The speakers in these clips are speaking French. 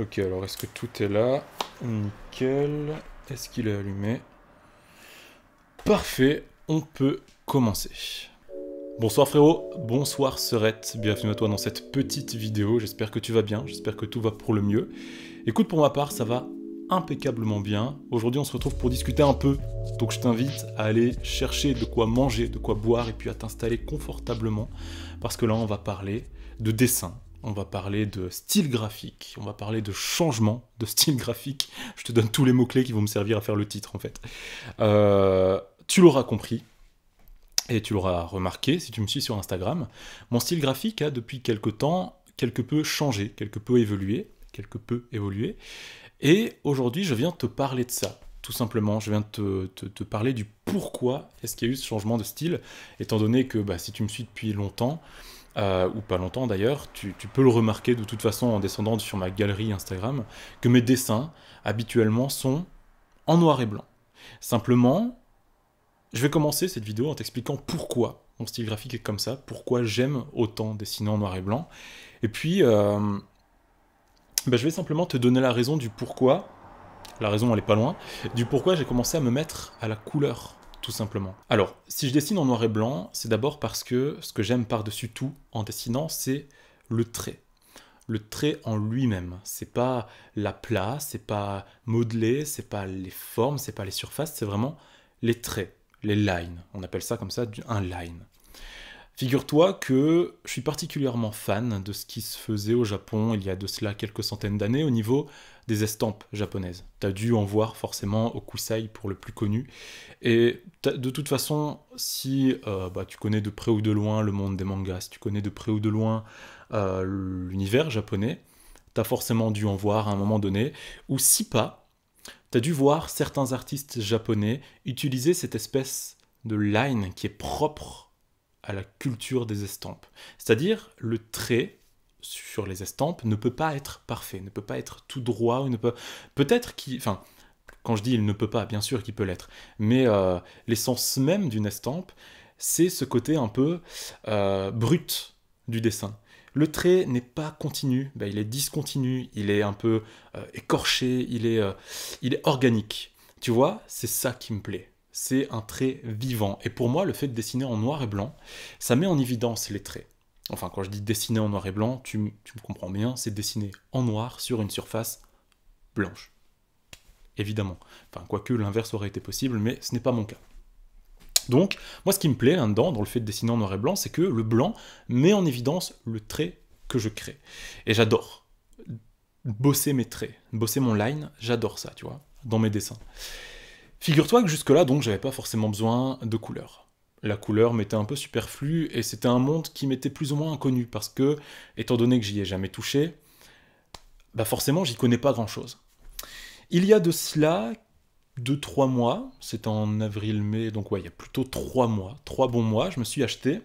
Ok, alors est-ce que tout est là? Nickel. Est-ce qu'il est allumé? Parfait, on peut commencer. Bonsoir frérot, bonsoir Serette, bienvenue à toi dans cette petite vidéo, j'espère que tu vas bien, j'espère que tout va pour le mieux. Écoute, pour ma part, ça va impeccablement bien. Aujourd'hui, on se retrouve pour discuter un peu, donc je t'invite à aller chercher de quoi manger, de quoi boire, et puis à t'installer confortablement, parce que là, on va parler de dessin, on va parler de style graphique, on va parler de changement de style graphique. Je te donne tous les mots-clés qui vont me servir à faire le titre, en fait. Tu l'auras compris, et tu l'auras remarqué si tu me suis sur Instagram, mon style graphique a depuis quelque temps quelque peu changé, quelque peu évolué, et aujourd'hui je viens te parler de ça, tout simplement, je viens te parler du pourquoi est-ce qu'il y a eu ce changement de style, étant donné que si tu me suis depuis longtemps, ou pas longtemps d'ailleurs, tu peux le remarquer de toute façon en descendant sur ma galerie Instagram, que mes dessins habituellement sont en noir et blanc. Simplement, je vais commencer cette vidéo en t'expliquant pourquoi mon style graphique est comme ça, pourquoi j'aime autant dessiner en noir et blanc. Et puis, je vais simplement te donner la raison du pourquoi, la raison elle est pas loin, du pourquoi j'ai commencé à me mettre à la couleur, tout simplement. Alors, si je dessine en noir et blanc, c'est d'abord parce que ce que j'aime par-dessus tout en dessinant, c'est le trait. Le trait en lui-même, c'est pas l'aplat, c'est pas modelé, c'est pas les formes, c'est pas les surfaces, c'est vraiment les traits, les lines. On appelle ça comme ça un line. Figure-toi que je suis particulièrement fan de ce qui se faisait au Japon il y a de cela quelques centaines d'années au niveau des estampes japonaises. T'as dû en voir forcément Hokusai pour le plus connu. Et de toute façon, si tu connais de près ou de loin le monde des mangas, si tu connais de près ou de loin l'univers japonais, t'as forcément dû en voir à un moment donné, ou si pas, t'as dû voir certains artistes japonais utiliser cette espèce de line qui est propre à la culture des estampes. C'est-à-dire, le trait sur les estampes ne peut pas être parfait, ne peut pas être tout droit, ou ne peut... Peut-être qu'il... Enfin, quand je dis il ne peut pas, bien sûr qu'il peut l'être, mais l'essence même d'une estampe, c'est ce côté un peu brut du dessin. Le trait n'est pas continu, il est discontinu, il est un peu écorché, il est organique. Tu vois, c'est ça qui me plaît. C'est un trait vivant. Et pour moi, le fait de dessiner en noir et blanc, ça met en évidence les traits. Enfin, quand je dis dessiner en noir et blanc, tu me comprends bien, c'est dessiner en noir sur une surface blanche. Évidemment. Enfin, quoique l'inverse aurait été possible, mais ce n'est pas mon cas. Donc, moi, ce qui me plaît là-dedans, dans le fait de dessiner en noir et blanc, c'est que le blanc met en évidence le trait que je crée. Et j'adore bosser mes traits, bosser mon line, j'adore ça, tu vois, dans mes dessins. Figure-toi que jusque-là, donc, j'avais pas forcément besoin de couleurs. La couleur m'était un peu superflue et c'était un monde qui m'était plus ou moins inconnu parce que, étant donné que j'y ai jamais touché, forcément, j'y connais pas grand-chose. Il y a de cela 2-3 mois, c'est en avril-mai, donc ouais, il y a plutôt 3 mois, 3 bons mois, je me suis acheté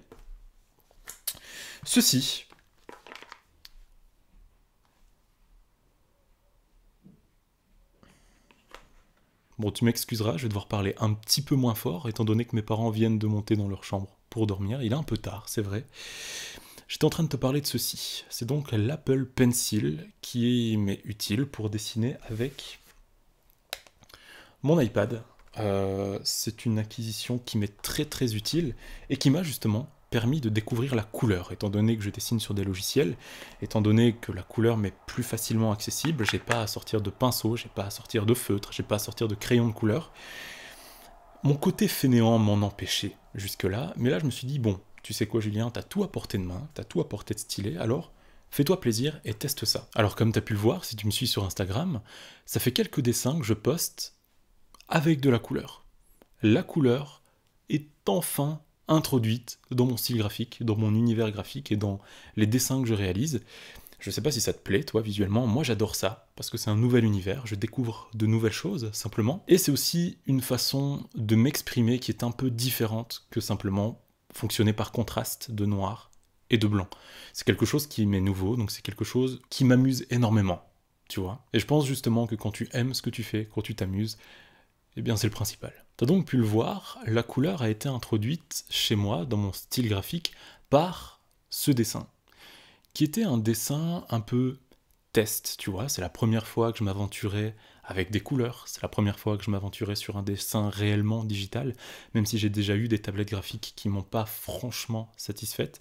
ceci. Bon, tu m'excuseras, je vais devoir parler un petit peu moins fort, étant donné que mes parents viennent de monter dans leur chambre pour dormir. Il est un peu tard, c'est vrai. J'étais en train de te parler de ceci. C'est donc l'Apple Pencil qui m'est utile pour dessiner avec mon iPad. C'est une acquisition qui m'est très très utile et qui m'a justement permis de découvrir la couleur, étant donné que je dessine sur des logiciels, étant donné que la couleur m'est plus facilement accessible, j'ai pas à sortir de pinceau, j'ai pas à sortir de feutre, j'ai pas à sortir de crayon de couleur. Mon côté fainéant m'en empêchait jusque-là, mais là je me suis dit, bon, tu sais quoi Julien, t'as tout à portée de main, t'as tout à portée de stylet, alors fais-toi plaisir et teste ça. Alors comme t'as pu le voir, si tu me suis sur Instagram, ça fait quelques dessins que je poste avec de la couleur. La couleur est enfin introduite dans mon style graphique, dans mon univers graphique et dans les dessins que je réalise. Je sais pas si ça te plaît, toi, visuellement, moi j'adore ça, parce que c'est un nouvel univers, je découvre de nouvelles choses, simplement. Et c'est aussi une façon de m'exprimer qui est un peu différente que simplement fonctionner par contraste de noir et de blanc. C'est quelque chose qui m'est nouveau, donc c'est quelque chose qui m'amuse énormément, tu vois. Et je pense justement que quand tu aimes ce que tu fais, quand tu t'amuses, eh bien c'est le principal. T'as donc pu le voir, la couleur a été introduite chez moi, dans mon style graphique, par ce dessin, qui était un dessin un peu test, tu vois. C'est la première fois que je m'aventurais avec des couleurs. C'est la première fois que je m'aventurais sur un dessin réellement digital, même si j'ai déjà eu des tablettes graphiques qui m'ont pas franchement satisfaite.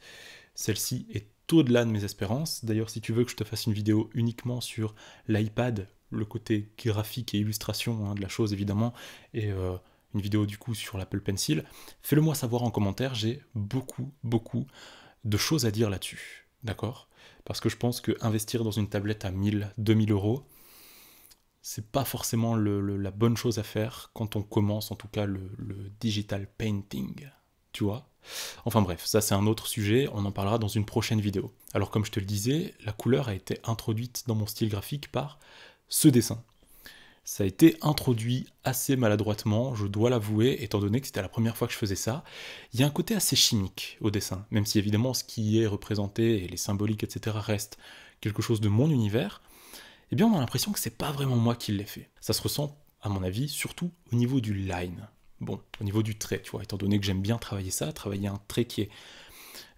Celle-ci est au-delà de mes espérances. D'ailleurs, si tu veux que je te fasse une vidéo uniquement sur l'iPad, le côté graphique et illustration de la chose évidemment, et une vidéo du coup sur l'Apple Pencil, fais-le moi savoir en commentaire, j'ai beaucoup de choses à dire là-dessus, d'accord? Parce que je pense que investir dans une tablette à 1000, 2000 euros, c'est pas forcément la bonne chose à faire quand on commence en tout cas le digital painting, tu vois? Enfin bref, ça c'est un autre sujet, on en parlera dans une prochaine vidéo. Alors comme je te le disais, la couleur a été introduite dans mon style graphique par ce dessin. Ça a été introduit assez maladroitement, je dois l'avouer, étant donné que c'était la première fois que je faisais ça. Il y a un côté assez chimique au dessin, même si évidemment ce qui est représenté et les symboliques, etc. restent quelque chose de mon univers, eh bien on a l'impression que c'est pas vraiment moi qui l'ai fait. Ça se ressent, à mon avis, surtout au niveau du line. Bon, au niveau du trait, tu vois, étant donné que j'aime bien travailler ça, travailler un trait qui est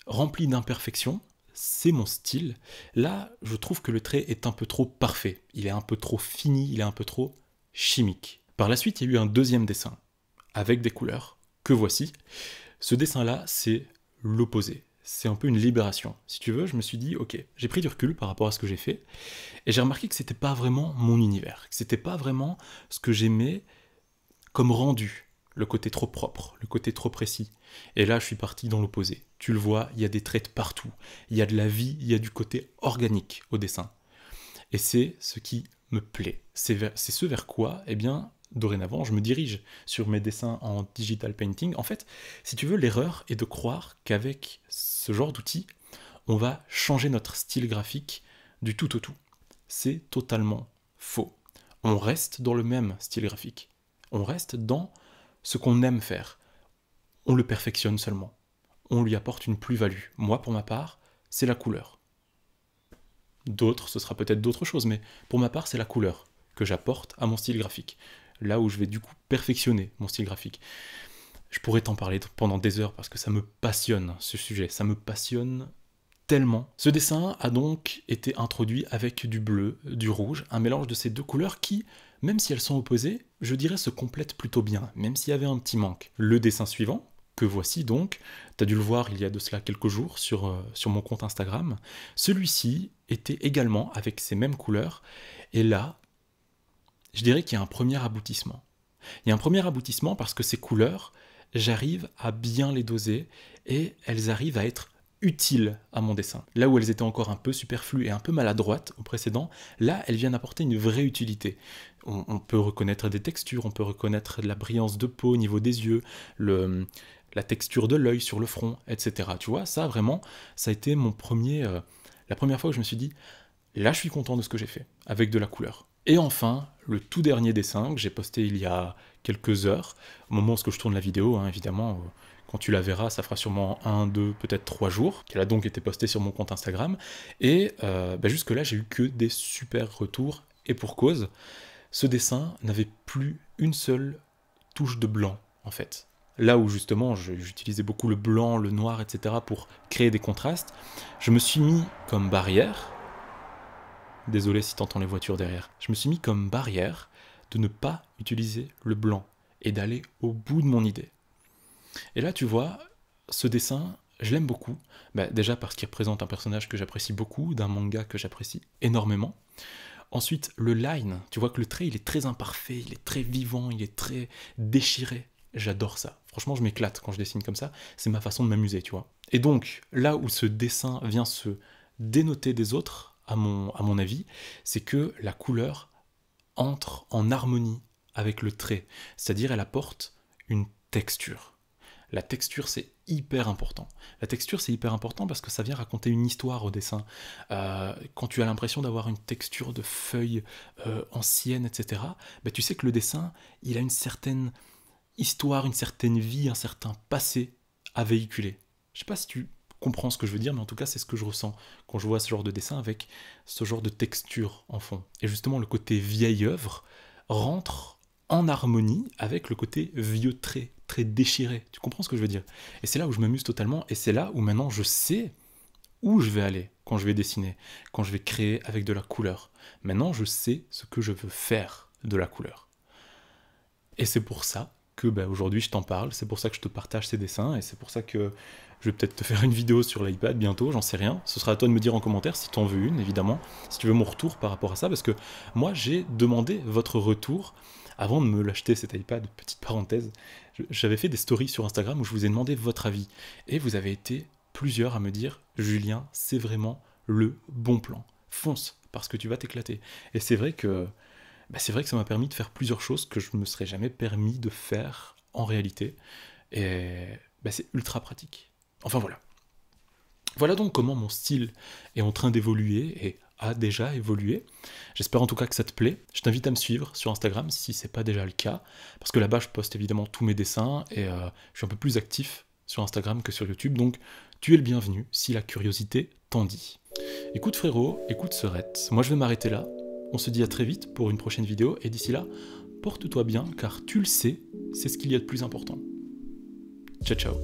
rempli d'imperfections, c'est mon style. Là, je trouve que le trait est un peu trop parfait. Il est un peu trop fini, il est un peu trop chimique. Par la suite, il y a eu un deuxième dessin, avec des couleurs, que voici. Ce dessin-là, c'est l'opposé. C'est un peu une libération. Si tu veux, je me suis dit, ok, j'ai pris du recul par rapport à ce que j'ai fait, et j'ai remarqué que c'était pas vraiment mon univers, que c'était pas vraiment ce que j'aimais comme rendu. Le côté trop propre, le côté trop précis. Et là, je suis parti dans l'opposé. Tu le vois, il y a des traits de partout. Il y a de la vie, il y a du côté organique au dessin. Et c'est ce qui me plaît. C'est ce vers quoi, eh bien, dorénavant, je me dirige sur mes dessins en digital painting. En fait, si tu veux, l'erreur est de croire qu'avec ce genre d'outil, on va changer notre style graphique du tout au tout. C'est totalement faux. On reste dans le même style graphique. On reste dans ce qu'on aime faire. On le perfectionne seulement. On lui apporte une plus-value. Moi, pour ma part, c'est la couleur. D'autres, ce sera peut-être d'autres choses, mais pour ma part, c'est la couleur que j'apporte à mon style graphique. Là où je vais du coup perfectionner mon style graphique. Je pourrais t'en parler pendant des heures parce que ça me passionne, ce sujet. Ça me passionne tellement. Ce dessin a donc été introduit avec du bleu, du rouge, un mélange de ces deux couleurs qui, même si elles sont opposées, je dirais se complètent plutôt bien, même s'il y avait un petit manque. Le dessin suivant, que voici donc, tu as dû le voir il y a de cela quelques jours sur mon compte Instagram, celui-ci était également avec ces mêmes couleurs, et là, je dirais qu'il y a un premier aboutissement. Il y a un premier aboutissement parce que ces couleurs, j'arrive à bien les doser, et elles arrivent à être utiles à mon dessin. Là où elles étaient encore un peu superflues et un peu maladroites au précédent, là elles viennent apporter une vraie utilité. On peut reconnaître des textures, on peut reconnaître de la brillance de peau au niveau des yeux, la texture de l'œil sur le front, etc. Tu vois, ça vraiment, ça a été la première fois où je me suis dit, là je suis content de ce que j'ai fait, avec de la couleur. Et enfin, le tout dernier dessin que j'ai posté il y a quelques heures, au moment où je tourne la vidéo, hein, évidemment, quand tu la verras, ça fera sûrement 1, 2, peut-être 3 jours, qu'elle a donc été postée sur mon compte Instagram, et jusque-là, j'ai eu que des super retours, et pour cause, ce dessin n'avait plus une seule touche de blanc, en fait. Là où justement, j'utilisais beaucoup le blanc, le noir, etc. pour créer des contrastes, je me suis mis comme barrière, désolé si t'entends les voitures derrière, je me suis mis comme barrière de ne pas utiliser le blanc, et d'aller au bout de mon idée. Et là, tu vois, ce dessin, je l'aime beaucoup. Déjà parce qu'il représente un personnage que j'apprécie beaucoup, d'un manga que j'apprécie énormément. Ensuite, le line, tu vois que le trait, il est très imparfait, il est très vivant, il est très déchiré. J'adore ça. Franchement, je m'éclate quand je dessine comme ça. C'est ma façon de m'amuser, tu vois. Et donc, là où ce dessin vient se dénoter des autres, à mon avis, c'est que la couleur entre en harmonie avec le trait. C'est-à-dire, elle apporte une texture. La texture, c'est hyper important. La texture, c'est hyper important parce que ça vient raconter une histoire au dessin. Quand tu as l'impression d'avoir une texture de feuille ancienne, etc., tu sais que le dessin, il a une certaine histoire, une certaine vie, un certain passé à véhiculer. Je sais pas si tu comprends ce que je veux dire, mais en tout cas, c'est ce que je ressens quand je vois ce genre de dessin avec ce genre de texture en fond. Et justement, le côté vieille œuvre rentre en harmonie avec le côté vieux trait, très déchiré. Tu comprends ce que je veux dire? Et c'est là où je m'amuse totalement, et c'est là où maintenant je sais où je vais aller quand je vais dessiner, quand je vais créer avec de la couleur. Maintenant, je sais ce que je veux faire de la couleur. Et c'est pour ça que aujourd'hui je t'en parle, c'est pour ça que je te partage ces dessins, et c'est pour ça que je vais peut-être te faire une vidéo sur l'iPad bientôt, j'en sais rien. Ce sera à toi de me dire en commentaire si tu en veux une, évidemment, si tu veux mon retour par rapport à ça, parce que moi j'ai demandé votre retour avant de me l'acheter cet iPad, petite parenthèse. J'avais fait des stories sur Instagram où je vous ai demandé votre avis, et vous avez été plusieurs à me dire « Julien, c'est vraiment le bon plan, fonce, parce que tu vas t'éclater ». Et c'est vrai que ça m'a permis de faire plusieurs choses que je ne me serais jamais permis de faire en réalité. Et c'est ultra pratique. Enfin voilà. Voilà donc comment mon style est en train d'évoluer et a déjà évolué. J'espère en tout cas que ça te plaît. Je t'invite à me suivre sur Instagram si ce n'est pas déjà le cas. Parce que là-bas, je poste évidemment tous mes dessins et je suis un peu plus actif sur Instagram que sur YouTube. Donc tu es le bienvenu si la curiosité t'en dit. Écoute frérot, écoute Serette. Moi je vais m'arrêter là. On se dit à très vite pour une prochaine vidéo, et d'ici là, porte-toi bien, car tu le sais, c'est ce qu'il y a de plus important. Ciao ciao.